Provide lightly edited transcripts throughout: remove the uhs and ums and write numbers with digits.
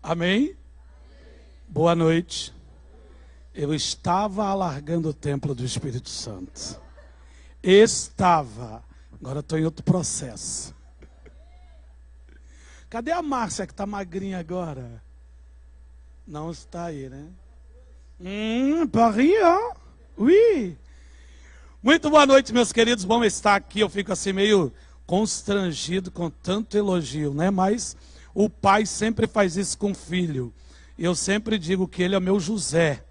Amém? Boa noite. Eu estava alargando o templo do Espírito Santo. Agora estou em outro processo. Cadê a Márcia que está magrinha agora? Não está aí, né? Paris, ó. Oui. Muito boa noite, meus queridos. Bom estar aqui. Eu fico assim meio constrangido com tanto elogio, né? Mas o pai sempre faz isso com o filho. Eu sempre digo que ele é meu José.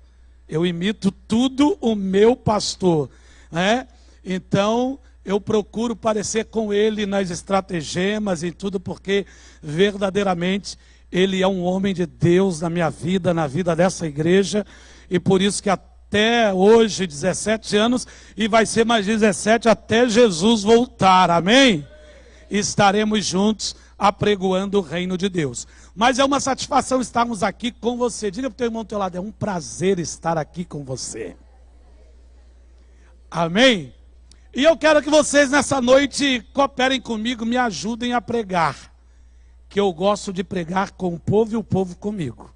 Eu imito tudo o meu pastor, né? Então, eu procuro parecer com ele nas estratagemas e tudo, porque verdadeiramente ele é um homem de Deus na minha vida, na vida dessa igreja. E por isso que até hoje, 17 anos, e vai ser mais 17 até Jesus voltar, amém? Estaremos juntos apregoando o reino de Deus. Mas é uma satisfação estarmos aqui com você. Diga para o teu irmão do teu lado, é um prazer estar aqui com você. Amém? E eu quero que vocês nessa noite cooperem comigo, me ajudem a pregar. Que eu gosto de pregar com o povo e o povo comigo.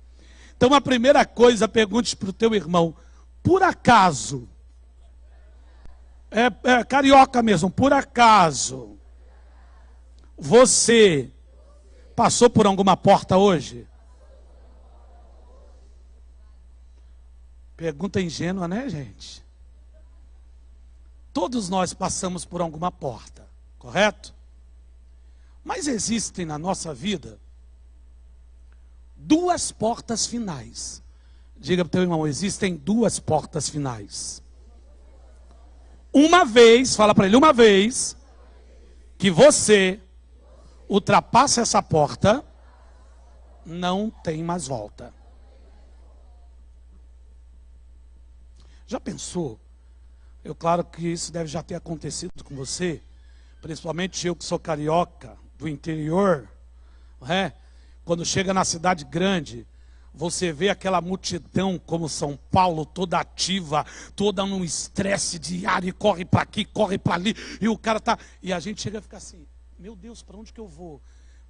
Então a primeira coisa, pergunte para o teu irmão, por acaso, é carioca mesmo, por acaso, você passou por alguma porta hoje? Pergunta ingênua, né, gente? Todos nós passamos por alguma porta, correto? Mas existem na nossa vida duas portas finais. Diga para o teu irmão, existem duas portas finais. Uma vez, fala para ele, uma vez que você ultrapassa essa porta, não tem mais volta. Já pensou? Claro que isso deve já ter acontecido com você, principalmente eu que sou carioca, do interior, não é? Quando chega na cidade grande, você vê aquela multidão como São Paulo, toda ativa, toda num estresse diário, corre para aqui, corre para ali, e o cara tá... E a gente chega a ficar assim, meu Deus, para onde que eu vou?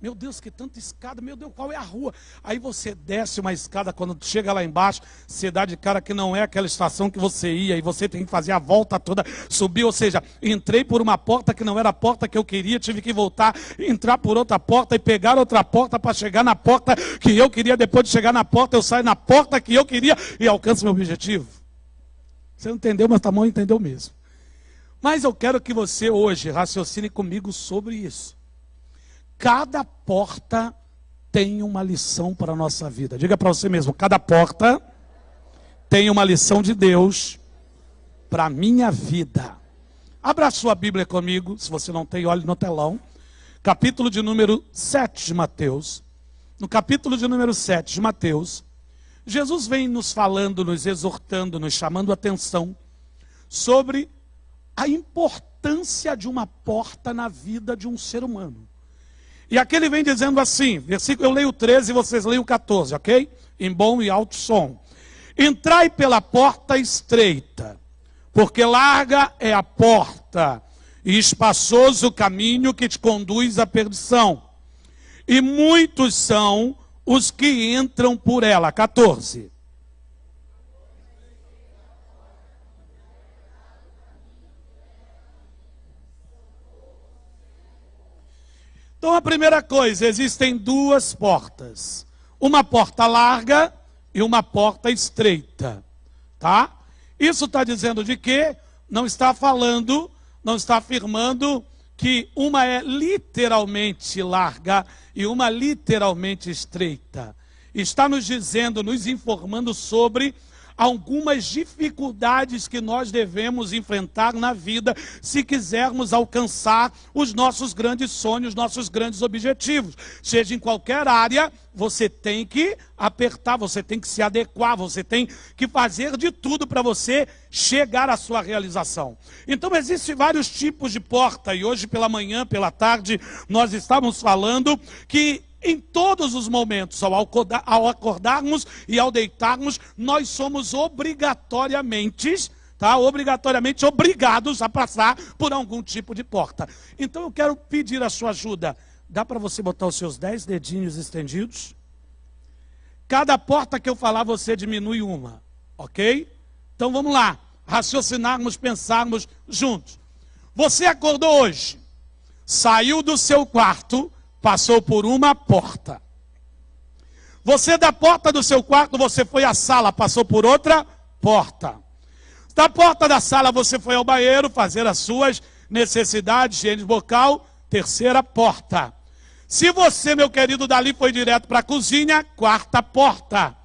Meu Deus, que tanta escada, meu Deus, qual é a rua? Aí você desce uma escada, quando chega lá embaixo, você dá de cara que não é aquela estação que você ia, e você tem que fazer a volta toda, subir, ou seja, entrei por uma porta que não era a porta que eu queria, tive que voltar, entrar por outra porta e pegar outra porta para chegar na porta que eu queria. Depois de chegar na porta, eu saio na porta que eu queria e alcanço meu objetivo. Você não entendeu, mas tá bom, entendeu mesmo. Mas eu quero que você hoje raciocine comigo sobre isso. Cada porta tem uma lição para a nossa vida. Diga para você mesmo, cada porta tem uma lição de Deus para a minha vida. Abra a sua Bíblia comigo, se você não tem, olhe no telão. Capítulo de número 7 de Mateus. No capítulo de número 7 de Mateus, Jesus vem nos falando, nos exortando, nos chamando a atenção sobre a importância de uma porta na vida de um ser humano. E aqui ele vem dizendo assim, versículo, eu leio o 13 e vocês leem o 14, ok? Em bom e alto som. Entrai pela porta estreita, porque larga é a porta, e espaçoso o caminho que te conduz à perdição. E muitos são os que entram por ela. 14. Então a primeira coisa, existem duas portas. Uma porta larga e uma porta estreita. Tá? Isso está dizendo de quê? Não está falando, não está afirmando que uma é literalmente larga e uma literalmente estreita. Está nos dizendo, nos informando sobre algumas dificuldades que nós devemos enfrentar na vida se quisermos alcançar os nossos grandes sonhos, nossos grandes objetivos. Seja em qualquer área, você tem que apertar, você tem que se adequar, você tem que fazer de tudo para você chegar à sua realização. Então existem vários tipos de porta, e hoje pela manhã, pela tarde, nós estávamos falando que em todos os momentos, ao acordarmos e ao deitarmos, nós somos obrigatoriamente obrigados a passar por algum tipo de porta. Então eu quero pedir a sua ajuda. Dá para você botar os seus 10 dedinhos estendidos? Cada porta que eu falar, você diminui uma. Ok? Então vamos lá. Raciocinarmos, pensarmos juntos. Você acordou hoje, saiu do seu quarto, passou por uma porta. Você da porta do seu quarto, você foi à sala, passou por outra porta. Da porta da sala, você foi ao banheiro fazer as suas necessidades, higiene bucal, terceira porta. Se você, meu querido, dali foi direto para a cozinha, quarta porta.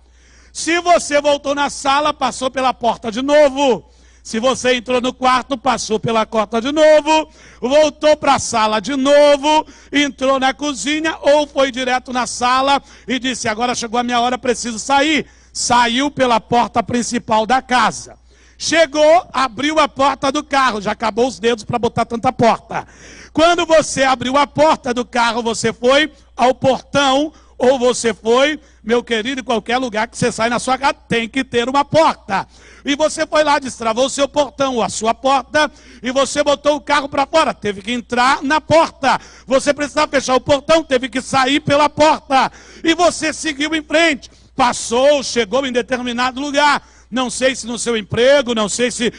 Se você voltou na sala, passou pela porta de novo. Se você entrou no quarto, passou pela porta de novo, voltou para a sala de novo, entrou na cozinha ou foi direto na sala e disse, agora chegou a minha hora, preciso sair. Saiu pela porta principal da casa. Chegou, abriu a porta do carro, já acabou os dedos para botar tanta porta. Quando você abriu a porta do carro, você foi ao portão, ou você foi, meu querido, em qualquer lugar que você sai na sua casa, tem que ter uma porta. E você foi lá, destravou o seu portão, a sua porta, e você botou o carro para fora, teve que entrar na porta. Você precisava fechar o portão, teve que sair pela porta. E você seguiu em frente, passou, chegou em determinado lugar. Não sei se no seu emprego, não sei se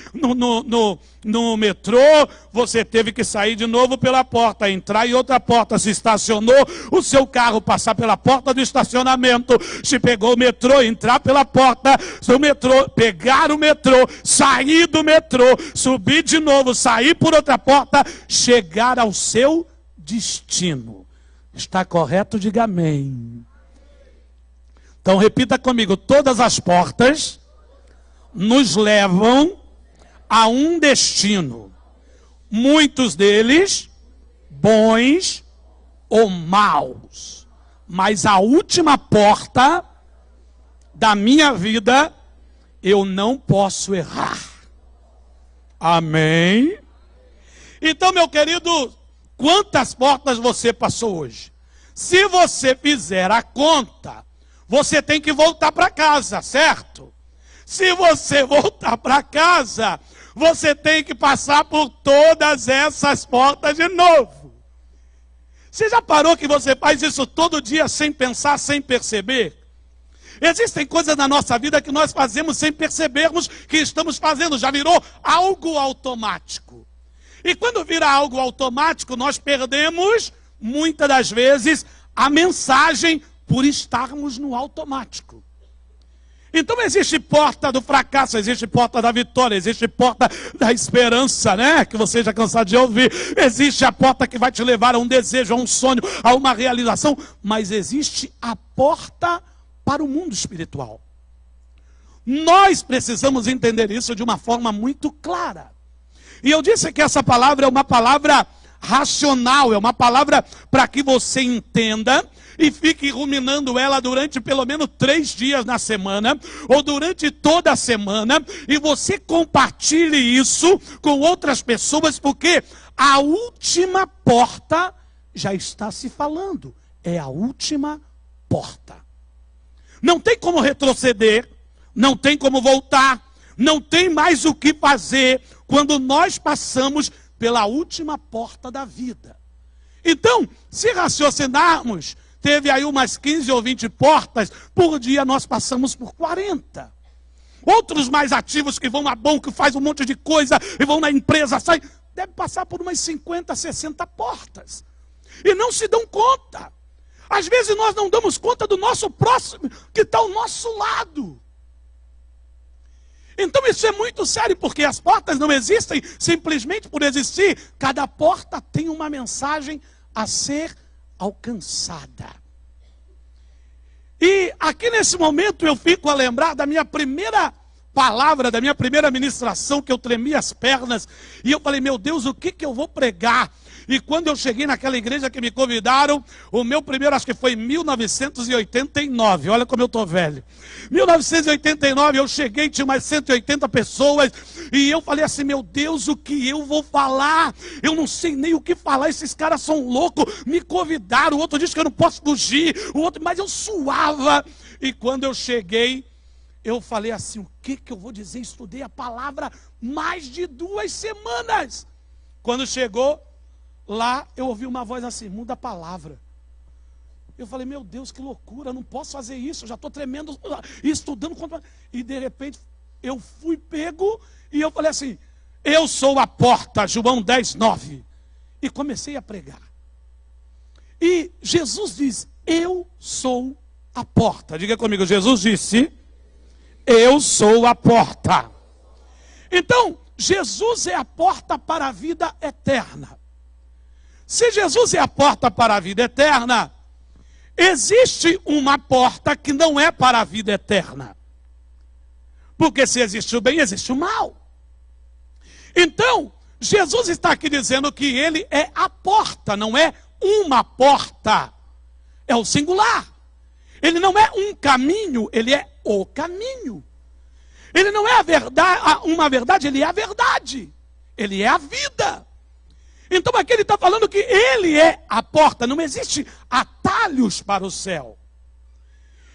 no metrô, você teve que sair de novo pela porta, entrar em outra porta, se estacionou, o seu carro passar pela porta do estacionamento, se pegou o metrô, entrar pela porta do metrô, pegar o metrô, sair do metrô, subir de novo, sair por outra porta, chegar ao seu destino. Está correto? Diga amém. Então repita comigo, todas as portas nos levam a um destino. Muitos deles, bons ou maus. Mas a última porta da minha vida, eu não posso errar. Amém? Então, meu querido, quantas portas você passou hoje? Se você fizer a conta, você tem que voltar para casa, certo? Se você voltar para casa, você tem que passar por todas essas portas de novo. Você já parou que você faz isso todo dia sem pensar, sem perceber? Existem coisas na nossa vida que nós fazemos sem percebermos que estamos fazendo. Já virou algo automático. E quando vira algo automático, nós perdemos, muitas das vezes, a mensagem por estarmos no automático. Então existe porta do fracasso, existe porta da vitória, existe porta da esperança, né? Que você já cansado de ouvir. Existe a porta que vai te levar a um desejo, a um sonho, a uma realização. Mas existe a porta para o mundo espiritual. Nós precisamos entender isso de uma forma muito clara. E eu disse que essa palavra é uma palavra racional, é uma palavra para que você entenda e fique ruminando ela durante pelo menos 3 dias na semana, ou durante toda a semana, e você compartilhe isso com outras pessoas, porque a última porta já está se falando, é a última porta. Não tem como retroceder, não tem como voltar, não tem mais o que fazer quando nós passamos pela última porta da vida. Então, se raciocinarmos, teve aí umas 15 ou 20 portas, por dia nós passamos por 40. Outros mais ativos que vão a banco, que faz um monte de coisa, e vão na empresa, saem, deve passar por umas 50, 60 portas. E não se dão conta. Às vezes nós não damos conta do nosso próximo, que está ao nosso lado. Então isso é muito sério, porque as portas não existem simplesmente por existir. Cada porta tem uma mensagem a ser alcançada. E aqui nesse momento eu fico a lembrar da minha primeira palavra, da minha primeira ministração, que eu tremi as pernas, e eu falei, meu Deus, o que eu vou pregar? E quando eu cheguei naquela igreja que me convidaram, o meu primeiro, acho que foi em 1989, olha como eu estou velho. 1989, eu cheguei, tinha umas 180 pessoas, e eu falei assim, meu Deus, o que eu vou falar? Eu não sei nem o que falar, esses caras são loucos, me convidaram, o outro disse que eu não posso fugir, o outro, mas eu suava. E quando eu cheguei, eu falei assim, o que eu vou dizer? Estudei a palavra mais de 2 semanas. Quando chegou lá, eu ouvi uma voz assim, muda a palavra. Eu falei, meu Deus, que loucura, eu não posso fazer isso, eu já estou tremendo, estudando contra... E de repente, eu fui pego e eu falei assim, eu sou a porta, João 10:9. E comecei a pregar. E Jesus diz, eu sou a porta. Diga comigo, Jesus disse, eu sou a porta. Então, Jesus é a porta para a vida eterna. Se Jesus é a porta para a vida eterna, existe uma porta que não é para a vida eterna. Porque se existe o bem, existe o mal. Então, Jesus está aqui dizendo que ele é a porta, não é uma porta. É o singular. Ele não é um caminho, ele é o caminho. Ele não é a verdade, uma verdade, ele é a verdade. Ele é a vida. Então aqui ele está falando que ele é a porta. Não existe atalhos para o céu.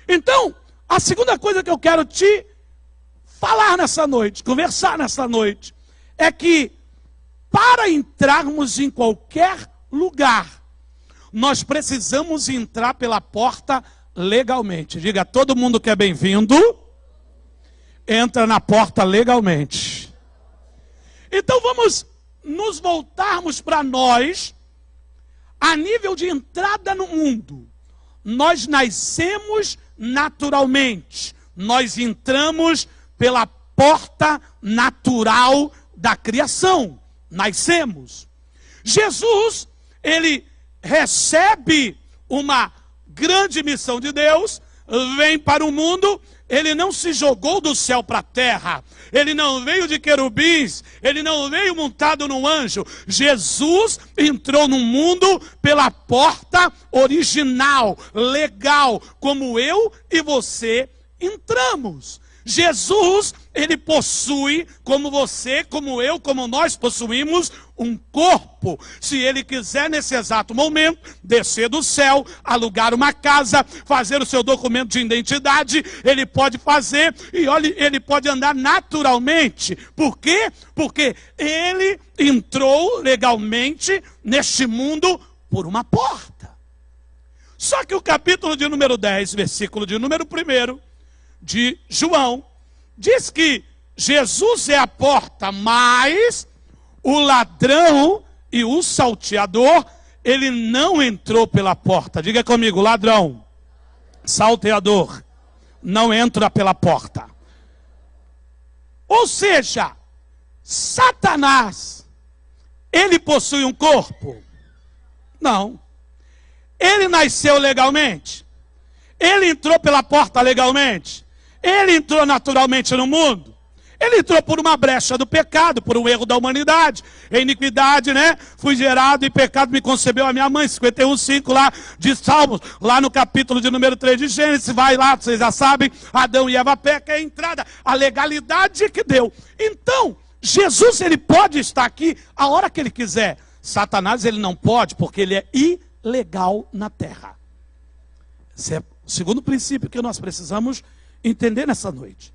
Então, a segunda coisa que eu quero te falar nessa noite, conversar nessa noite, é que para entrarmos em qualquer lugar, nós precisamos entrar pela porta legalmente. Diga, todo mundo que é bem-vindo, entra na porta legalmente. Então vamos nos voltarmos para nós, a nível de entrada no mundo. Nós nascemos naturalmente, nós entramos pela porta natural da criação, nascemos. Jesus, ele recebe uma grande missão de Deus, vem para o mundo. Ele não se jogou do céu para a terra, ele não veio de querubins, ele não veio montado num anjo. Jesus entrou no mundo pela porta original, legal, como eu e você entramos. Jesus, ele possui, como você, como eu, como nós possuímos, um corpo. Se ele quiser, nesse exato momento, descer do céu, alugar uma casa, fazer o seu documento de identidade, ele pode fazer, e olha, ele pode andar naturalmente. Por quê? Porque ele entrou legalmente neste mundo por uma porta. Só que o capítulo de número 10, versículo de número 1, de João, diz que Jesus é a porta, mas o ladrão e o salteador, ele não entrou pela porta. Diga comigo, ladrão, salteador, não entra pela porta. Ou seja, Satanás, ele possui um corpo? Não. Ele nasceu legalmente? Ele entrou pela porta legalmente? Ele entrou naturalmente no mundo? Ele entrou por uma brecha do pecado, por um erro da humanidade. Em iniquidade, né? Fui gerado e pecado me concebeu a minha mãe. 51:5 lá de Salmos. Lá no capítulo de número 3 de Gênesis. Vai lá, vocês já sabem. Adão e Eva pecam, é a entrada. A legalidade que deu. Então, Jesus, ele pode estar aqui a hora que ele quiser. Satanás, ele não pode, porque ele é ilegal na terra. Esse é o segundo princípio que nós precisamos entender nessa noite.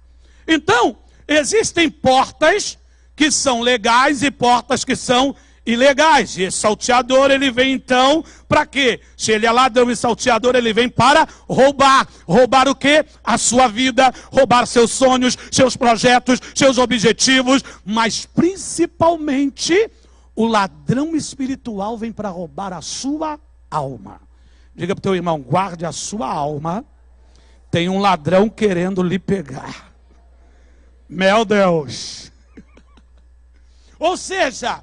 Então, existem portas que são legais e portas que são ilegais. E esse salteador, ele vem então para quê? Se ele é ladrão e salteador, ele vem para roubar. Roubar o quê? A sua vida, roubar seus sonhos, seus projetos, seus objetivos, mas principalmente o ladrão espiritual vem para roubar a sua alma. Diga para o teu irmão, guarde a sua alma. Tem um ladrão querendo lhe pegar. Meu Deus. Ou seja,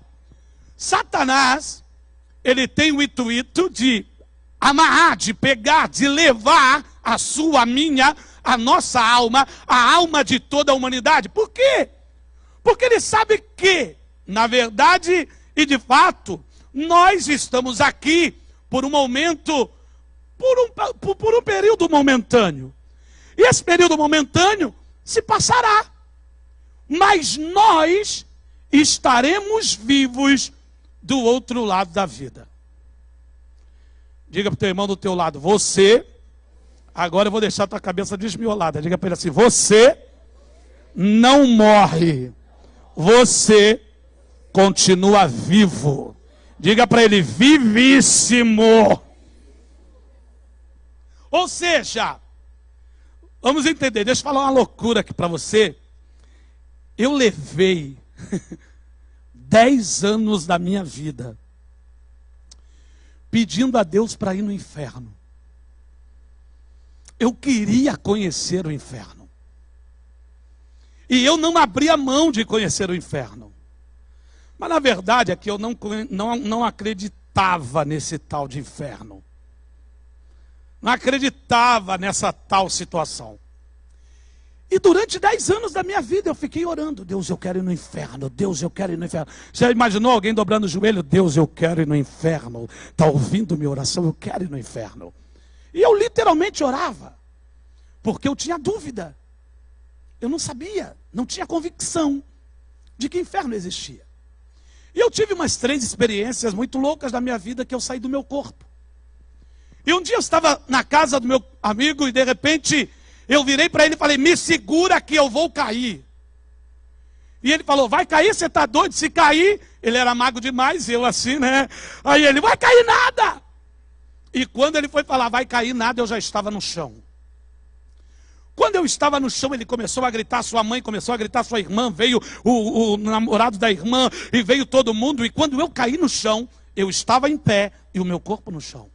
Satanás, ele tem o intuito de amarrar, de pegar, de levar a sua, a minha, a nossa alma, a alma de toda a humanidade. Por quê? Porque ele sabe que, na verdade e de fato, nós estamos aqui por um momento, por um período momentâneo. E esse período momentâneo se passará. Mas nós estaremos vivos do outro lado da vida. Diga para o teu irmão do teu lado, você, agora eu vou deixar a tua cabeça desmiolada. Diga para ele assim, você não morre. Você continua vivo. Diga para ele, vivíssimo. Ou seja, vamos entender, deixa eu falar uma loucura aqui para você. Eu levei 10 anos da minha vida pedindo a Deus para ir no inferno. Eu queria conhecer o inferno. E eu não abria mão de conhecer o inferno. Mas na verdade é que eu não acreditava nesse tal de inferno. Não acreditava nessa tal situação. E durante 10 anos da minha vida eu fiquei orando. Deus, eu quero ir no inferno. Deus, eu quero ir no inferno. Já imaginou alguém dobrando o joelho? Deus, eu quero ir no inferno. Está ouvindo minha oração? Eu quero ir no inferno. E eu literalmente orava. Porque eu tinha dúvida. Eu não sabia. Não tinha convicção de que inferno existia. E eu tive umas 3 experiências muito loucas da minha vida que eu saí do meu corpo. E um dia eu estava na casa do meu amigo e de repente eu virei para ele e falei, me segura que eu vou cair. E ele falou, vai cair? Você está doido? Se cair, ele era mago demais, eu assim, né? Aí ele, vai cair nada. E quando ele foi falar, vai cair nada, eu já estava no chão. Quando eu estava no chão, ele começou a gritar, sua mãe começou a gritar, sua irmã, veio o namorado da irmã, e veio todo mundo. E quando eu caí no chão, eu estava em pé e o meu corpo no chão.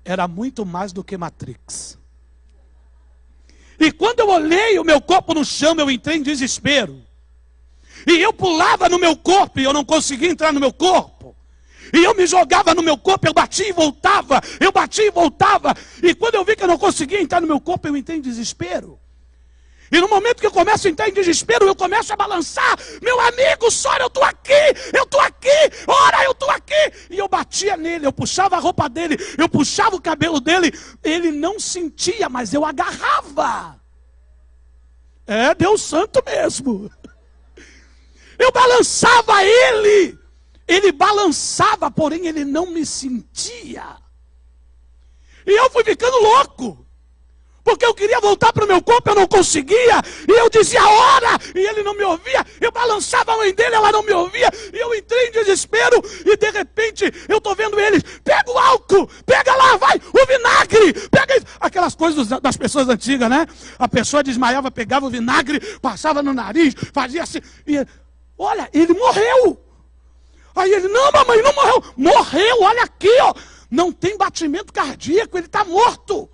Era muito mais do que Matrix. E quando eu olhei o meu corpo no chão, eu entrei em desespero. E eu pulava no meu corpo e eu não conseguia entrar no meu corpo. E eu me jogava no meu corpo, eu batia e voltava, eu batia e voltava. E quando eu vi que eu não conseguia entrar no meu corpo, eu entrei em desespero. E no momento que eu começo a entrar em desespero, eu começo a balançar. Meu amigo, Sora, eu estou aqui, ora, eu estou aqui. E eu batia nele, eu puxava a roupa dele, eu puxava o cabelo dele. Ele não sentia, mas eu agarrava. É Deus santo mesmo. Eu balançava ele. Ele balançava, porém ele não me sentia. E eu fui ficando louco. Porque eu queria voltar para o meu corpo, eu não conseguia. E eu dizia, ora! E ele não me ouvia. Eu balançava a mãe dele, ela não me ouvia. E eu entrei em desespero. E de repente, eu estou vendo eles. Pega o álcool, pega lá, vai, o vinagre. Pega isso. Aquelas coisas das pessoas antigas, né? A pessoa desmaiava, pegava o vinagre, passava no nariz, fazia assim. E, olha, ele morreu. Aí ele, não, mamãe, não morreu. Morreu, olha aqui, ó. Não tem batimento cardíaco, ele está morto.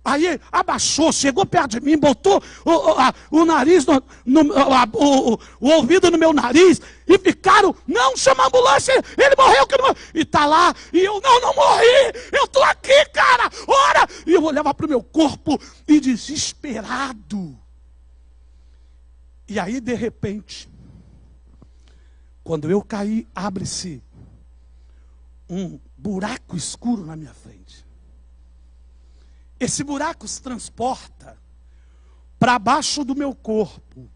Aí abaixou, chegou perto de mim, botou o nariz, o ouvido no meu nariz, e ficaram, não, chama a ambulância, ele morreu, que não morreu. E está lá, e eu, não morri, eu estou aqui, cara, ora. E eu olhava para o meu corpo, e desesperado. E aí, de repente, quando eu caí, abre-se um buraco escuro na minha frente. Esse buraco se transporta para baixo do meu corpo.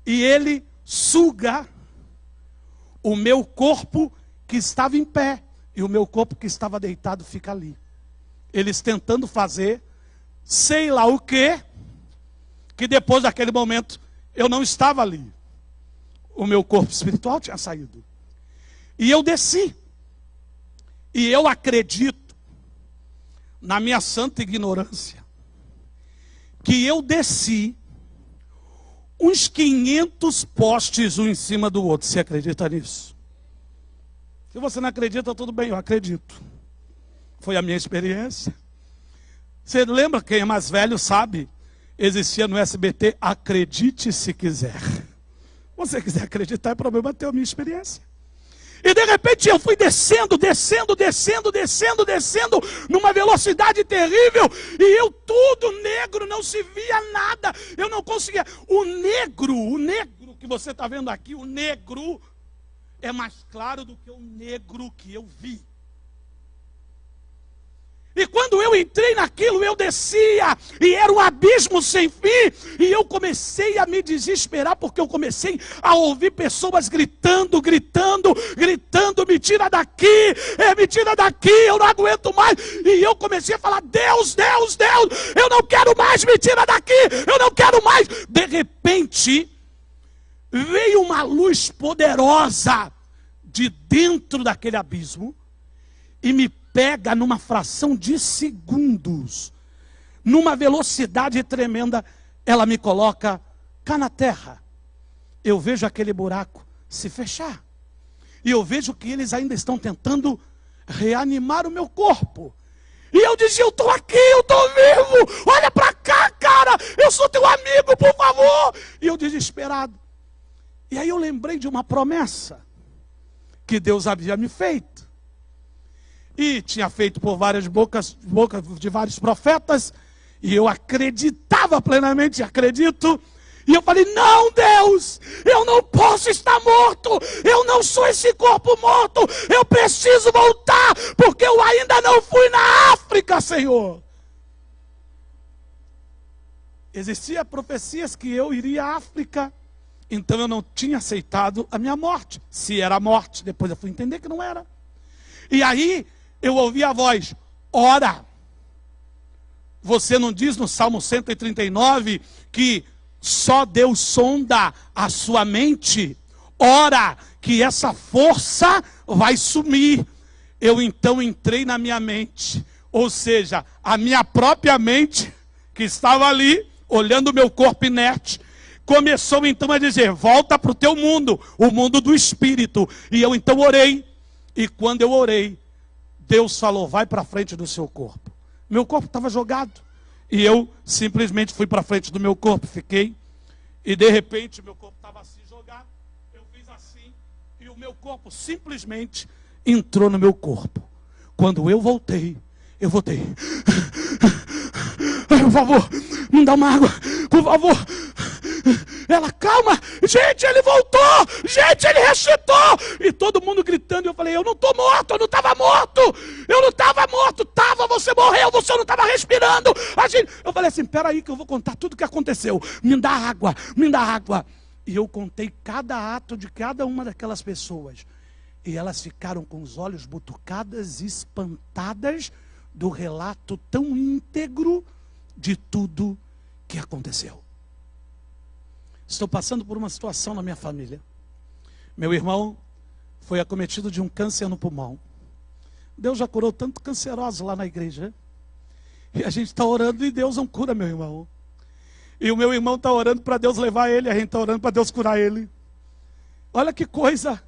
E ele suga o meu corpo que estava em pé. E o meu corpo que estava deitado fica ali. Eles tentando fazer sei lá o quê, que depois daquele momento eu não estava ali. O meu corpo espiritual tinha saído. E eu desci. E eu acredito, na minha santa ignorância, que eu desci uns 500 postes um em cima do outro. Você acredita nisso? Se você não acredita, tudo bem, eu acredito. Foi a minha experiência. Você lembra, quem é mais velho sabe, existia no SBT, acredite se quiser. Se você quiser acreditar, é problema teu, a minha experiência. E de repente eu fui descendo, numa velocidade terrível, e eu tudo negro, não se via nada, eu não conseguia. O negro que você está vendo aqui, o negro é mais claro do que o negro que eu vi. E quando eu entrei naquilo, eu descia, e era um abismo sem fim, e eu comecei a me desesperar, porque eu comecei a ouvir pessoas gritando, me tira daqui, eu não aguento mais. E eu comecei a falar, Deus, eu não quero mais, me tira daqui, eu não quero mais. De repente, veio uma luz poderosa de dentro daquele abismo, e me pega numa fração de segundos, numa velocidade tremenda. Ela me coloca cá na terra. Eu vejo aquele buraco se fechar. E eu vejo que eles ainda estão tentando reanimar o meu corpo. E eu dizia, eu estou aqui, eu estou vivo. Olha para cá, cara. Eu sou teu amigo, por favor. E eu desesperado. E aí eu lembrei de uma promessa que Deus havia me feito. E tinha feito por várias bocas de vários profetas. E eu acreditava plenamente, acredito. E eu falei, não, Deus, eu não posso estar morto, eu não sou esse corpo morto, eu preciso voltar, porque eu ainda não fui na África, Senhor. Existiam profecias que eu iria à África, então eu não tinha aceitado a minha morte. Se era morte, depois eu fui entender que não era. E aí eu ouvi a voz, ora. Você não diz no Salmo 139 que só Deus sonda a sua mente? Ora, que essa força vai sumir. Eu então entrei na minha mente, ou seja, a minha própria mente, que estava ali, olhando o meu corpo inerte, começou então a dizer, volta para o teu mundo, o mundo do Espírito. E eu então orei, e quando eu orei, Deus falou, vai para frente do seu corpo. Meu corpo estava jogado. E eu simplesmente fui para frente do meu corpo, fiquei. E de repente meu corpo estava assim jogado. Eu fiz assim. E o meu corpo simplesmente entrou no meu corpo. Quando eu voltei. Por favor, me dá uma água. Por favor. Ela, calma, gente, ele voltou, gente, ele ressuscitou. E todo mundo gritando, eu falei, eu não estou morto, eu não estava morto, estava, você morreu, você não estava respirando. Eu falei assim, peraí que eu vou contar tudo o que aconteceu, me dá água. E eu contei cada ato de cada uma daquelas pessoas. E elas ficaram com os olhos butucadas, espantadas do relato tão íntegro de tudo que aconteceu. Estou passando por uma situação na minha família. Meu irmão foi acometido de um câncer no pulmão. Deus já curou tanto canceroso lá na igreja. E a gente está orando e Deus não cura meu irmão. E o meu irmão está orando para Deus levar ele, a gente está orando para Deus curar ele. Olha que coisa.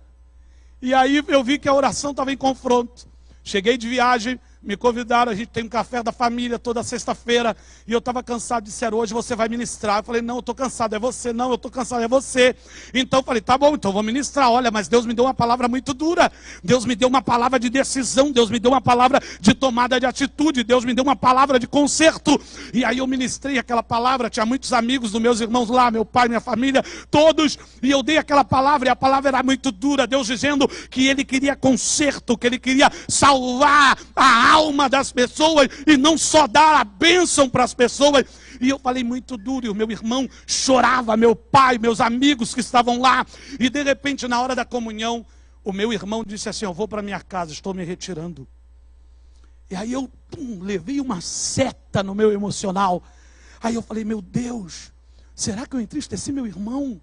E aí eu vi que a oração estava em confronto. Cheguei de viagem, me convidaram, a gente tem um café da família toda sexta-feira, e eu estava cansado, disseram, hoje você vai ministrar. Eu falei, não, eu estou cansado, é você. Não, eu estou cansado, é você. Então eu falei, tá bom, então eu vou ministrar. Olha, mas Deus me deu uma palavra muito dura, Deus me deu uma palavra de decisão, Deus me deu uma palavra de tomada de atitude, Deus me deu uma palavra de conserto. E aí eu ministrei aquela palavra, tinha muitos amigos dos meus irmãos lá, meu pai, minha família, todos, e eu dei aquela palavra, e a palavra era muito dura, Deus dizendo que Ele queria conserto, que Ele queria salvar a alma das pessoas e não só dar a bênção para as pessoas. E eu falei muito duro, e o meu irmão chorava, meu pai, meus amigos que estavam lá. E de repente, na hora da comunhão, o meu irmão disse assim, eu vou para minha casa, estou me retirando. E aí eu levei uma seta no meu emocional. Aí eu falei, meu Deus, será que eu entristeci meu irmão?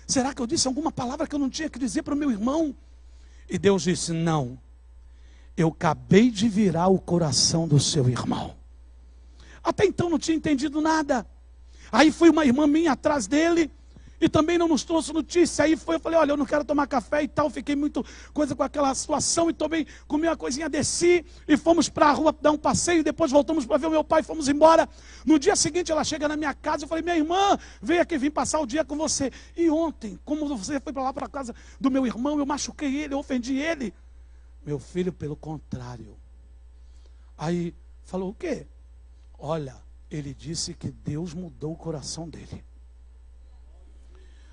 Será que eu disse alguma palavra que eu não tinha que dizer para o meu irmão? E Deus disse, não. Eu acabei de virar o coração do seu irmão. Até então não tinha entendido nada. Aí foi uma irmã minha atrás dele e também não nos trouxe notícia. Aí eu falei, olha, eu não quero tomar café e tal. Fiquei muito coisa com aquela situação e também comi uma coisinha, desci e fomos para a rua dar um passeio. Depois voltamos para ver o meu pai e fomos embora. No dia seguinte ela chega na minha casa, eu falei, minha irmã, veio aqui, vim passar o dia com você. E ontem, como você foi para lá para a casa do meu irmão, eu machuquei ele, eu ofendi ele. Meu filho, pelo contrário. Aí falou, o quê? Olha, ele disse que Deus mudou o coração dele.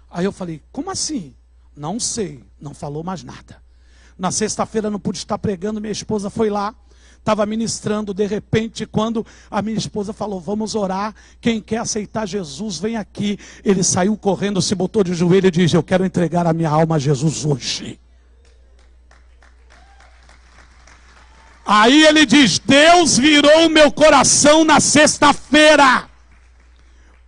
Aí eu falei, como assim? Não sei, não falou mais nada. Na sexta-feira não pude estar pregando, minha esposa foi lá, estava ministrando, de repente, quando a minha esposa falou, vamos orar, quem quer aceitar Jesus, vem aqui. Ele saiu correndo, se botou de joelho e disse, eu quero entregar a minha alma a Jesus hoje. Aí ele diz, Deus virou o meu coração na sexta-feira.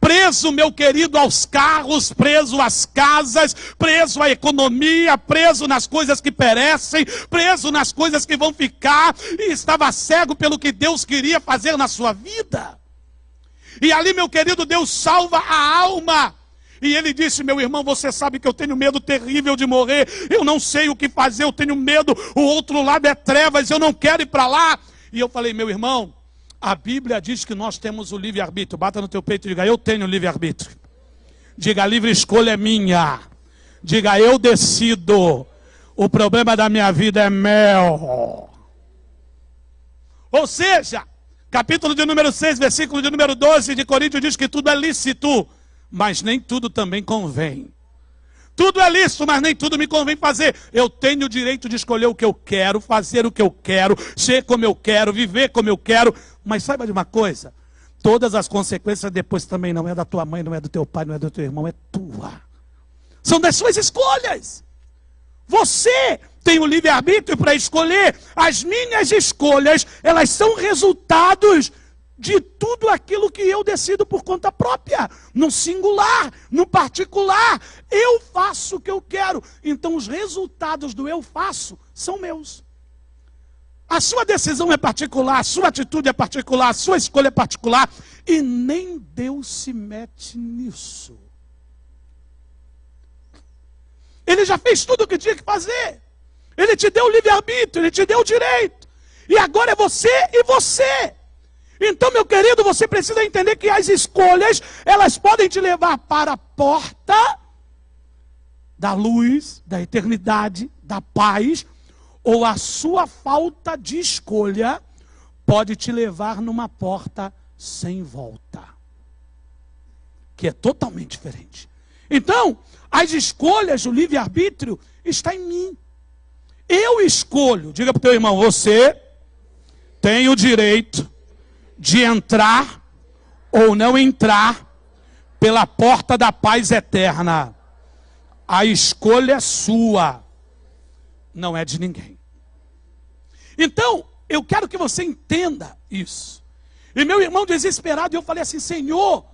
preso, meu querido, aos carros, preso às casas, preso à economia, preso nas coisas que perecem, preso nas coisas que vão ficar, e estava cego pelo que Deus queria fazer na sua vida. E ali, meu querido, Deus salva a alma. E ele disse: meu irmão, você sabe que eu tenho medo terrível de morrer, eu não sei o que fazer, eu tenho medo, o outro lado é trevas, eu não quero ir para lá. E eu falei: meu irmão, a Bíblia diz que nós temos o livre-arbítrio. Bata no teu peito e diga: eu tenho livre-arbítrio. Diga: a livre escolha é minha. Diga: eu decido. O problema da minha vida é meu. Ou seja, capítulo de número 6, versículo de número 12 de Coríntios diz que tudo é lícito, mas nem tudo também convém. Tudo é lícito, mas nem tudo me convém fazer. Eu tenho o direito de escolher o que eu quero, fazer o que eu quero, ser como eu quero, viver como eu quero. Mas saiba de uma coisa: todas as consequências depois também não é da tua mãe, não é do teu pai, não é do teu irmão, é tua. São das suas escolhas. Você tem o livre-arbítrio para escolher. As minhas escolhas, elas são resultados de tudo aquilo que eu decido por conta própria, no singular, no particular. Eu faço o que eu quero. Então os resultados do eu faço são meus. A sua decisão é particular, a sua atitude é particular, a sua escolha é particular. E nem Deus se mete nisso. Ele já fez tudo o que tinha que fazer. Ele te deu o livre-arbítrio, ele te deu o direito. E agora é você e você. Então, meu querido, você precisa entender que as escolhas, elas podem te levar para a porta da luz, da eternidade, da paz, ou a sua falta de escolha pode te levar numa porta sem volta, que é totalmente diferente. Então, as escolhas, o livre-arbítrio está em mim. Eu escolho. Diga para o teu irmão: você tem o direito de entrar ou não entrar pela porta da paz eterna. A escolha é sua, não é de ninguém. Então, eu quero que você entenda isso. E meu irmão desesperado, eu falei assim: Senhor,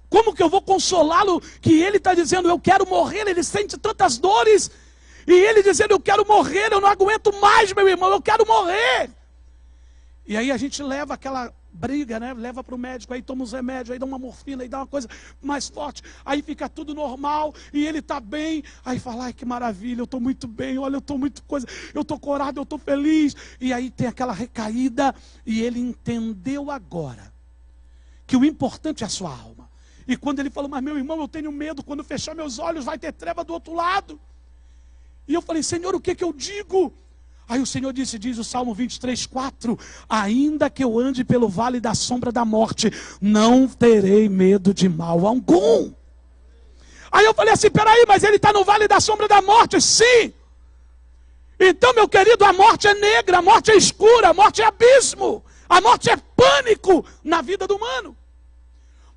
como que eu vou consolá-lo? Que ele está dizendo: eu quero morrer, ele sente tantas dores. E ele dizendo: eu quero morrer, eu não aguento mais, meu irmão, eu quero morrer. E aí a gente leva aquela briga, né? Leva para o médico, aí toma os remédios, aí dá uma morfina, aí dá uma coisa mais forte, aí fica tudo normal, e ele está bem, aí fala: ai, que maravilha, eu estou muito bem, olha, eu estou muito coisa, eu estou corado, eu estou feliz. E aí tem aquela recaída, e ele entendeu agora que o importante é a sua alma. E quando ele falou: mas meu irmão, eu tenho medo, quando fechar meus olhos vai ter treva do outro lado. E eu falei: Senhor, o que que eu digo? Aí o Senhor disse, diz o Salmo 23:4, ainda que eu ande pelo vale da sombra da morte, não terei medo de mal algum. Aí eu falei assim: peraí, mas ele está no vale da sombra da morte? Sim. Então, meu querido, a morte é negra, a morte é escura, a morte é abismo, a morte é pânico na vida do humano.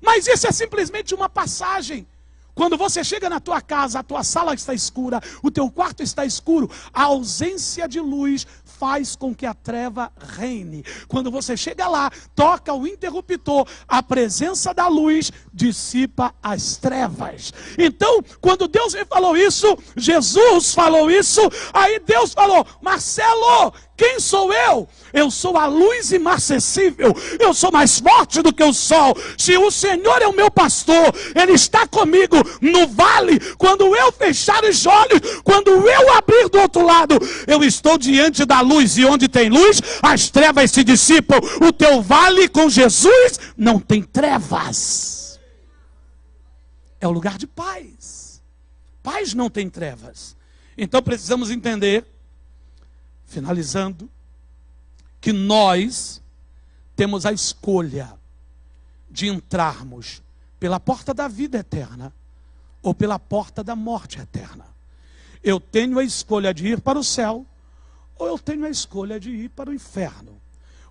Mas isso é simplesmente uma passagem. Quando você chega na tua casa, a tua sala está escura, o teu quarto está escuro, a ausência de luz faz com que a treva reine. Quando você chega lá, toca o interruptor, a presença da luz dissipa as trevas. Então, quando Deus me falou isso, Jesus falou isso, aí Deus falou: Marcelo, quem sou eu? Eu sou a luz imarcessível, eu sou mais forte do que o sol. Se o Senhor é o meu pastor, Ele está comigo no vale. Quando eu fechar os olhos, quando eu abrir do outro lado, eu estou diante da luz, e onde tem luz, as trevas se dissipam. O teu vale com Jesus não tem trevas, é o lugar de paz. Paz não tem trevas. Então precisamos entender, finalizando, que nós temos a escolha de entrarmos pela porta da vida eterna ou pela porta da morte eterna. Eu tenho a escolha de ir para o céu ou eu tenho a escolha de ir para o inferno.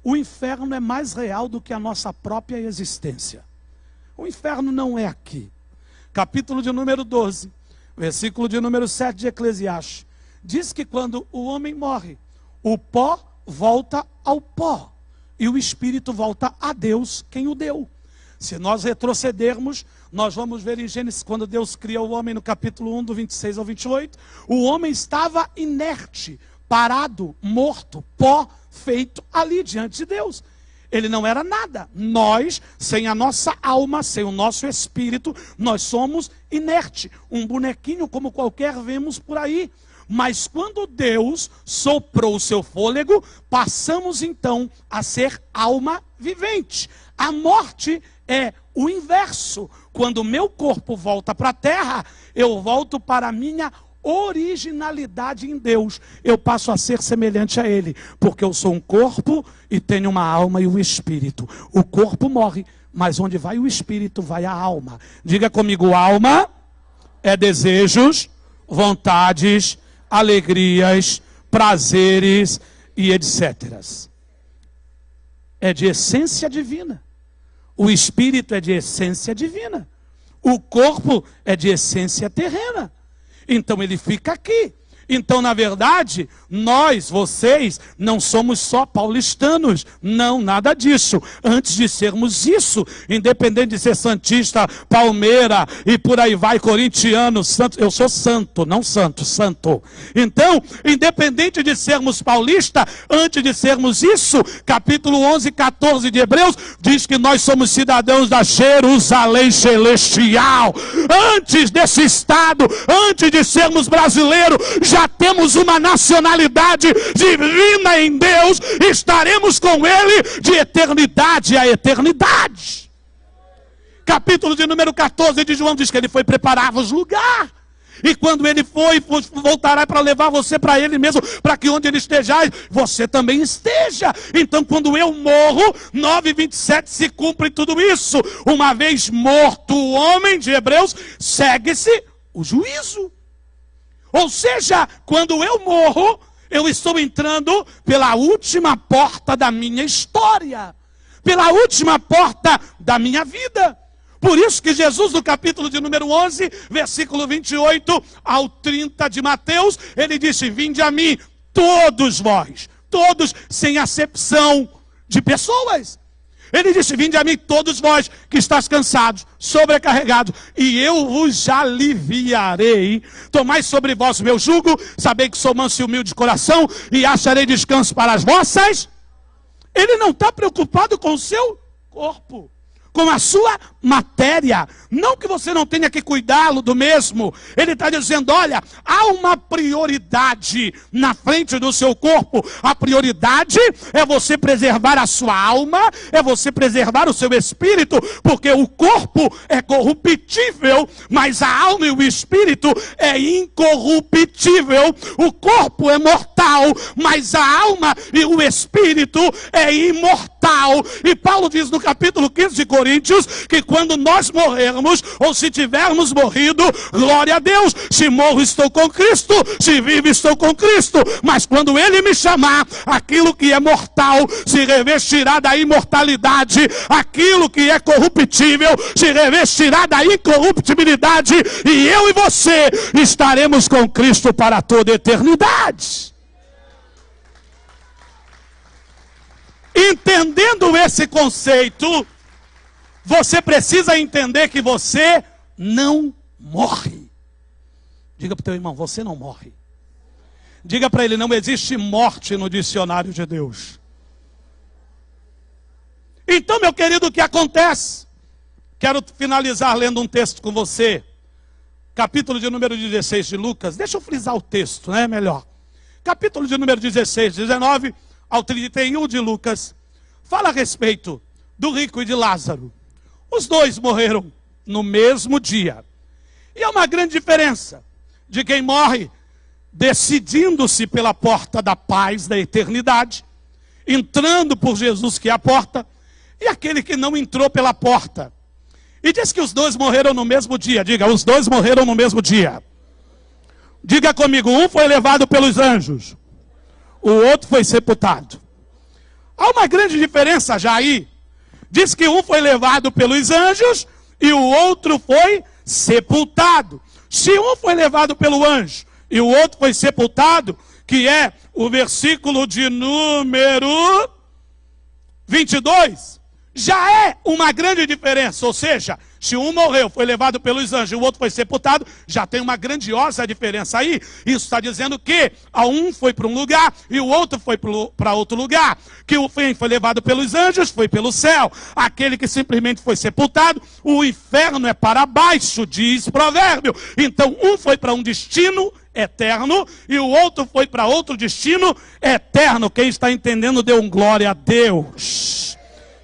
O inferno é mais real do que a nossa própria existência. O inferno não é aqui. Capítulo de número 12, versículo de número 7 de Eclesiastes, diz que quando o homem morre, o pó volta ao pó e o espírito volta a Deus, quem o deu. Se nós retrocedermos, nós vamos ver em Gênesis, quando Deus cria o homem no capítulo 1, do 26 ao 28, o homem estava inerte, parado, morto, pó feito ali diante de Deus. Ele não era nada. Nós, sem a nossa alma, sem o nosso espírito, nós somos inerte. Um bonequinho como qualquer vemos por aí. Mas quando Deus soprou o seu fôlego, passamos então a ser alma vivente. A morte é o inverso. Quando o meu corpo volta para a terra, eu volto para a minha originalidade em Deus. Eu passo a ser semelhante a Ele, porque eu sou um corpo e tenho uma alma e um espírito. O corpo morre, mas onde vai o espírito, vai a alma. Diga comigo, alma é desejos, vontades, alegrias, prazeres e etc. É de essência divina. O espírito é de essência divina. O corpo é de essência terrena. Então ele fica aqui. Então, na verdade, nós, vocês, não somos só paulistanos. Não, nada disso. Antes de sermos isso, independente de ser santista, palmeira e por aí vai, corintiano, santo, eu sou santo, não santo, santo. Então, independente de sermos paulistas, antes de sermos isso, capítulo 11, 14 de Hebreus, diz que nós somos cidadãos da Jerusalém celestial. Antes desse estado, antes de sermos brasileiros, já temos uma nacionalidade divina em Deus, estaremos com Ele de eternidade a eternidade. Capítulo de número 14 de João diz que Ele foi preparar-vos lugar. E quando Ele foi, voltará para levar você para Ele mesmo, para que onde Ele esteja, você também esteja. Então quando eu morro, 9:27 se cumpre tudo isso. Uma vez morto o homem de Hebreus, segue-se o juízo. Ou seja, quando eu morro, eu estou entrando pela última porta da minha história, pela última porta da minha vida. Por isso que Jesus, no capítulo de número 11, versículo 28 ao 30 de Mateus, ele disse: vinde a mim, todos vós, todos, sem acepção de pessoas. Ele disse: vinde a mim todos vós que estáis cansados, sobrecarregados, e eu vos aliviarei. Tomai sobre vós o meu jugo, sabei que sou manso e humilde de coração, e acharei descanso para as vossas. Ele não está preocupado com o seu corpo, com a sua matéria. Não que você não tenha que cuidá-lo do mesmo. Ele está dizendo: olha, há uma prioridade na frente do seu corpo. A prioridade é você preservar a sua alma, é você preservar o seu espírito, porque o corpo é corruptível, mas a alma e o espírito é incorruptível. O corpo é mortal, mas a alma e o espírito é imortal. E Paulo diz no capítulo 15 de Coríntios que quando nós morrermos, ou se tivermos morrido, glória a Deus, se morro estou com Cristo, se vivo estou com Cristo. Mas quando Ele me chamar, aquilo que é mortal se revestirá da imortalidade, aquilo que é corruptível se revestirá da incorruptibilidade, e eu e você estaremos com Cristo para toda a eternidade. Entendendo esse conceito, você precisa entender que você não morre. Diga para o teu irmão: você não morre. Diga para ele: não existe morte no dicionário de Deus. Então, meu querido, o que acontece? Quero finalizar lendo um texto com você. Capítulo de número 16 de Lucas. Deixa eu frisar o texto, né? Melhor. Capítulo de número 16, 19 ao 31 de Lucas. Fala a respeito do rico e de Lázaro. Os dois morreram no mesmo dia. E há uma grande diferença de quem morre decidindo-se pela porta da paz, da eternidade, entrando por Jesus, que é a porta, e aquele que não entrou pela porta. E diz que os dois morreram no mesmo dia. Diga: os dois morreram no mesmo dia. Diga comigo: um foi levado pelos anjos, o outro foi sepultado. Há uma grande diferença já aí. Diz que um foi levado pelos anjos e o outro foi sepultado. Se um foi levado pelo anjo e o outro foi sepultado, que é o versículo de número 22, já é uma grande diferença. Ou seja, se um morreu, foi levado pelos anjos, e o outro foi sepultado, já tem uma grandiosa diferença aí. Isso está dizendo que um foi para um lugar e o outro foi para outro lugar. Que o quem foi levado pelos anjos foi pelo céu. Aquele que simplesmente foi sepultado, o inferno é para baixo, diz Provérbio. Então um foi para um destino eterno e o outro foi para outro destino eterno. Quem está entendendo, dê um glória a Deus.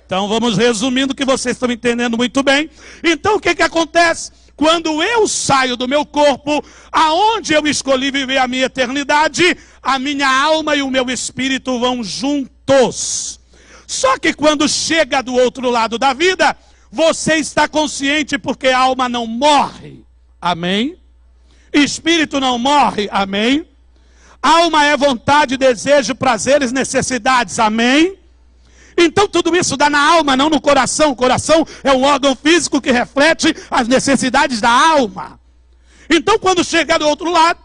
Então vamos resumindo, que vocês estão entendendo muito bem. Então o que acontece? Quando eu saio do meu corpo, aonde eu escolhi viver a minha eternidade, a minha alma e o meu espírito vão juntos. Só que quando chega do outro lado da vida, você está consciente, porque a alma não morre. Amém? Espírito não morre. Amém? Alma é vontade, desejo, prazeres, necessidades. Amém? Então tudo isso dá na alma, não no coração. O coração é um órgão físico que reflete as necessidades da alma. Então quando chegar do outro lado,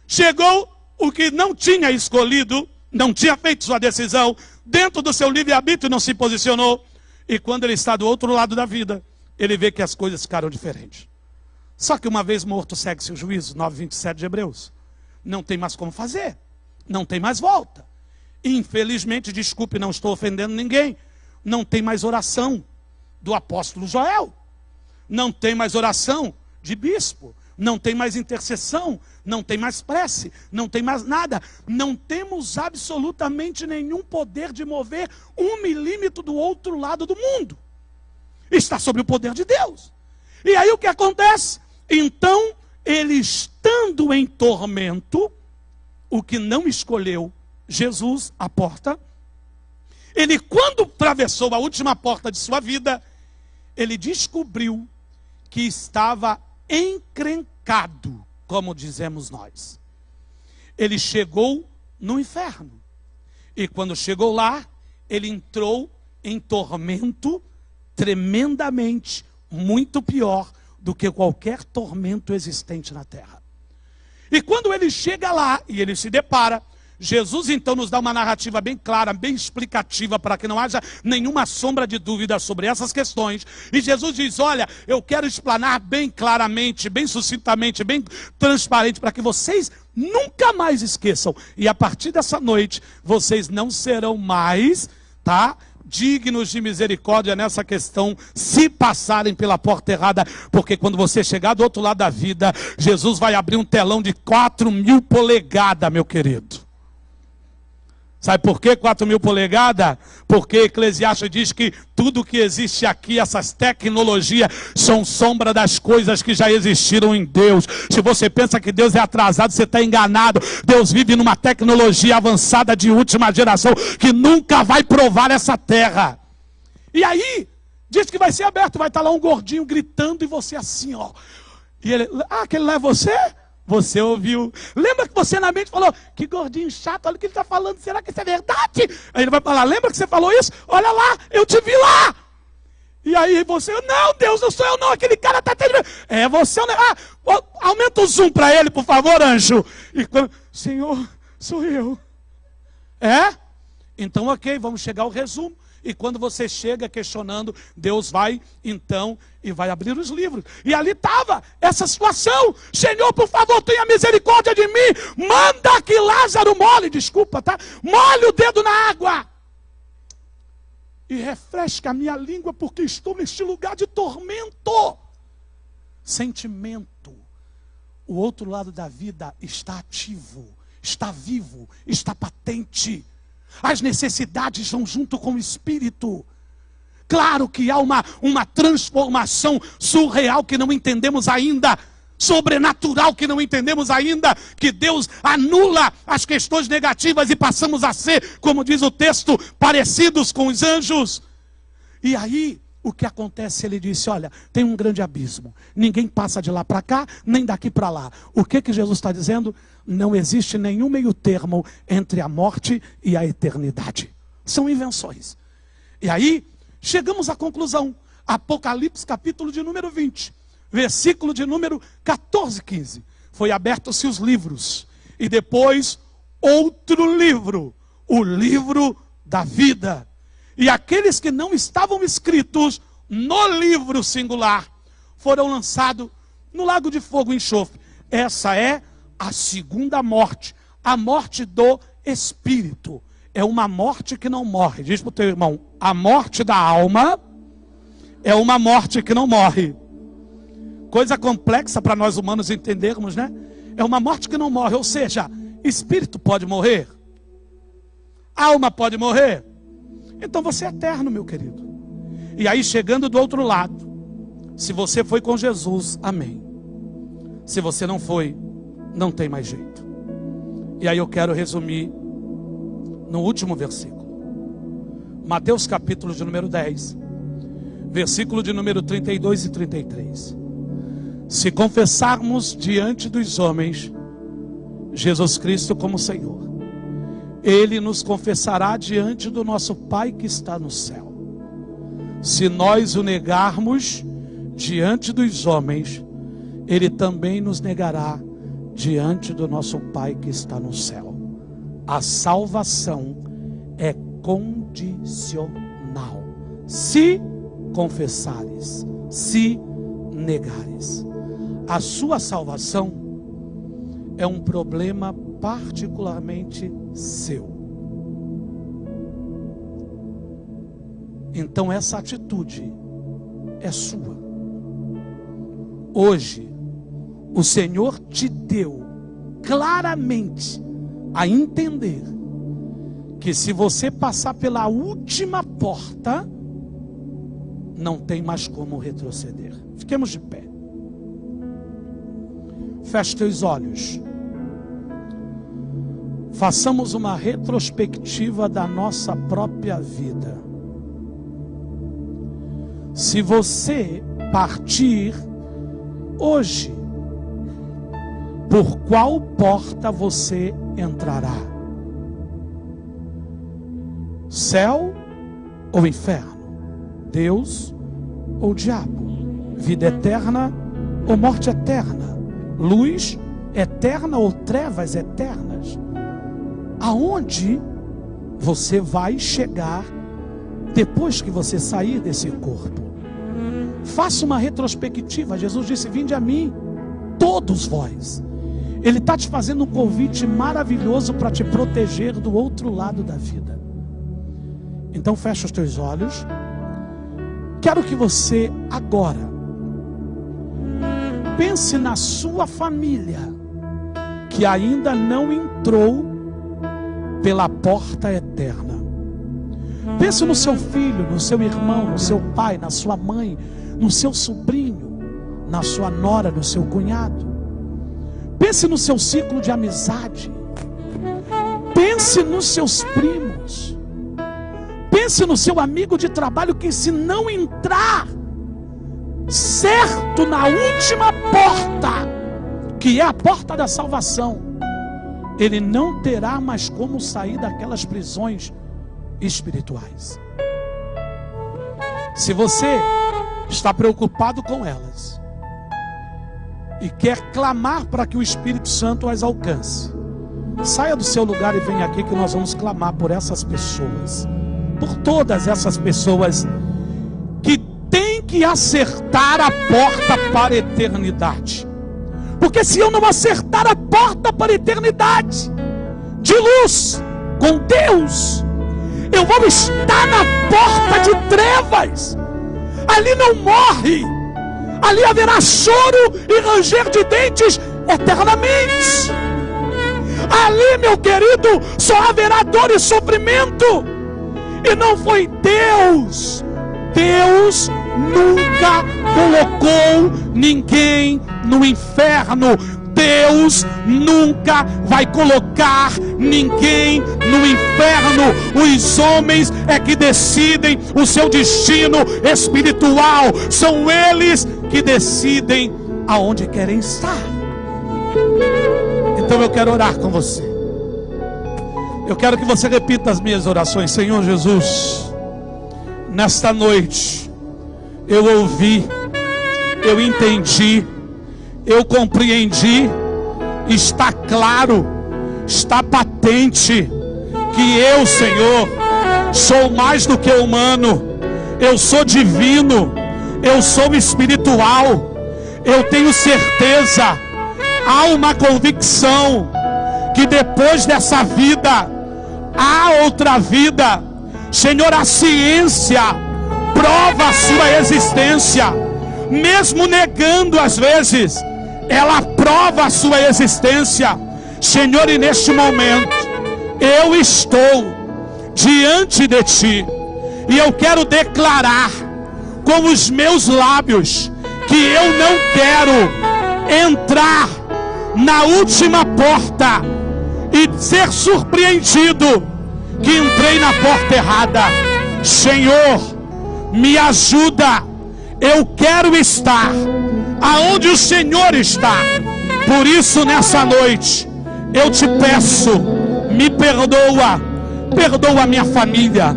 chegou o que não tinha escolhido, não tinha feito sua decisão, dentro do seu livre-arbítrio não se posicionou. E quando ele está do outro lado da vida, ele vê que as coisas ficaram diferentes. Só que uma vez morto segue-se o juízo, 9:27 de Hebreus. Não tem mais como fazer, não tem mais volta. Infelizmente, desculpe, não estou ofendendo ninguém, não tem mais oração do apóstolo Joel, não tem mais oração de bispo, não tem mais intercessão, não tem mais prece, não tem mais nada. Não temos absolutamente nenhum poder de mover 1 milímetro do outro lado do mundo. Está sob o poder de Deus. E aí o que acontece? Então, ele estando em tormento, o que não escolheu Jesus, a porta, ele quando atravessou a última porta de sua vida, ele descobriu que estava encrencado, como dizemos nós. Ele chegou no inferno, e quando chegou lá, ele entrou em tormento tremendamente, muito pior do que qualquer tormento existente na terra. E quando ele chega lá, e ele se depara, Jesus então nos dá uma narrativa bem clara, bem explicativa, para que não haja nenhuma sombra de dúvida sobre essas questões. E Jesus diz: olha, eu quero explanar bem claramente, bem sucintamente, bem transparente, para que vocês nunca mais esqueçam. E a partir dessa noite, vocês não serão mais, dignos de misericórdia nessa questão, se passarem pela porta errada, porque quando você chegar do outro lado da vida, Jesus vai abrir um telão de 4.000 polegadas, meu querido. Sabe por que 4.000 polegadas? Porque Eclesiastes diz que tudo que existe aqui, essas tecnologias, são sombra das coisas que já existiram em Deus. Se você pensa que Deus é atrasado, você está enganado. Deus vive numa tecnologia avançada de última geração, que nunca vai provar essa terra. E aí, diz que vai ser aberto, vai estar lá um gordinho gritando, e você assim, ó. E ele, aquele lá é você? Você ouviu? Lembra que você na mente falou: que gordinho chato, olha o que ele está falando, será que isso é verdade? Aí ele vai falar: lembra que você falou isso? Olha lá, eu te vi lá. E aí você: não, Deus, não sou eu não, aquele cara está te... É você, não é? Aumenta o zoom para ele, por favor, anjo. E quando... Senhor, sou eu. É? Então ok, vamos chegar ao resumo. E quando você chega questionando, Deus vai então e vai abrir os livros. E ali estava essa situação: Senhor, por favor, tenha misericórdia de mim. Manda que Lázaro molhe, molhe o dedo na água. E refresca a minha língua, porque estou neste lugar de tormento. Sentimento. O outro lado da vida está ativo, está vivo, está patente. As necessidades vão junto com o espírito. Claro que há uma transformação surreal que não entendemos ainda, sobrenatural que não entendemos ainda, que Deus anula as questões negativas e passamos a ser, como diz o texto, parecidos com os anjos. E aí, o que acontece? Ele disse: olha, tem um grande abismo, ninguém passa de lá para cá, nem daqui para lá. O que Jesus está dizendo? Não existe nenhum meio termo entre a morte e a eternidade. São invenções. E aí, chegamos à conclusão. Apocalipse, capítulo de número 20, versículo de número 14, 15. Foi abertos-se os livros, e depois outro livro, o livro da vida. E aqueles que não estavam escritos no livro singular foram lançados no lago de fogo e enxofre. Essa é a segunda morte, a morte do espírito. É uma morte que não morre. Diz para o teu irmão: a morte da alma é uma morte que não morre. Coisa complexa para nós humanos entendermos, né? É uma morte que não morre. Ou seja, espírito pode morrer, alma pode morrer. Então você é eterno, meu querido. E aí, chegando do outro lado, se você foi com Jesus, amém. Se você não foi, não tem mais jeito. E aí eu quero resumir no último versículo. Mateus capítulo de número 10, versículo de número 32 e 33. Se confessarmos diante dos homens Jesus Cristo como Senhor, Ele nos confessará diante do nosso Pai que está no céu. Se nós o negarmos diante dos homens, Ele também nos negará diante do nosso Pai que está no céu. A salvação é condicional. Se confessares, se negares. A sua salvação é um problema particularmente seu. Então essa atitude é sua. Hoje, o Senhor te deu claramente a entender que se você passar pela última porta, não tem mais como retroceder. Fiquemos de pé. Feche teus olhos. Façamos uma retrospectiva da nossa própria vida. Se você partir hoje, por qual porta você entrará? Céu ou inferno? Deus ou diabo? Vida eterna ou morte eterna? Luz eterna ou trevas eternas? Aonde você vai chegar depois que você sair desse corpo? Faça uma retrospectiva. Jesus disse: vinde a mim, todos vós. Ele está te fazendo um convite maravilhoso para te proteger do outro lado da vida. Então fecha os teus olhos. Quero que você agora pense na sua família que ainda não entrou pela porta eterna. Pense no seu filho, no seu irmão, no seu pai, na sua mãe, no seu sobrinho, na sua nora, no seu cunhado. Pense no seu ciclo de amizade. Pense nos seus primos. Pense no seu amigo de trabalho que, se não entrar certo na última porta, que é a porta da salvação, ele não terá mais como sair daquelas prisões espirituais. Se você está preocupado com elas e quer clamar para que o Espírito Santo as alcance, saia do seu lugar e venha aqui que nós vamos clamar por essas pessoas, por todas essas pessoas que têm que acertar a porta para a eternidade. Porque se eu não acertar a porta para a eternidade de luz com Deus, eu vou estar na porta de trevas. Ali não morre, ali haverá choro e ranger de dentes eternamente. Ali, meu querido, só haverá dor e sofrimento. E não foi Deus. Deus nunca colocou ninguém no inferno. Deus nunca vai colocar ninguém no inferno. Os homens é que decidem o seu destino espiritual. São eles que decidem aonde querem estar. Então eu quero orar com você. Eu quero que você repita as minhas orações. Senhor Jesus, nesta noite eu ouvi, eu entendi, eu compreendi, está claro, está patente que eu, Senhor, sou mais do que humano, eu sou divino, eu sou espiritual. Eu tenho certeza, há uma convicção que depois dessa vida há outra vida. Senhor, a ciência prova a sua existência, mesmo negando às vezes, ela prova a sua existência. Senhor, e neste momento eu estou diante de Ti, e eu quero declarar com os meus lábios que eu não quero entrar na última porta e ser surpreendido que entrei na porta errada. Senhor, me ajuda, eu quero estar aonde o Senhor está. Por isso nessa noite eu te peço, me perdoa, perdoa minha família,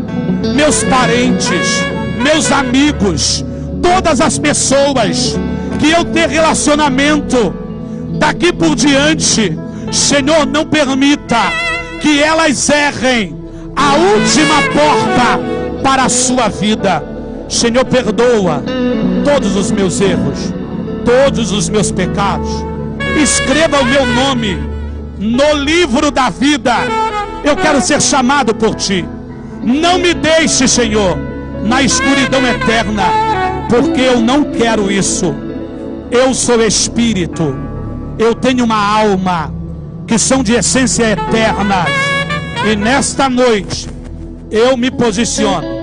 meus parentes, meus amigos, todas as pessoas que eu tenho relacionamento daqui por diante. Senhor, não permita que elas errem a última porta para a sua vida. Senhor, perdoa todos os meus erros, todos os meus pecados. Escreva o meu nome no livro da vida. Eu quero ser chamado por Ti. Não me deixe, Senhor, na escuridão eterna, porque eu não quero isso. Eu sou espírito, eu tenho uma alma que são de essência eterna, e nesta noite eu me posiciono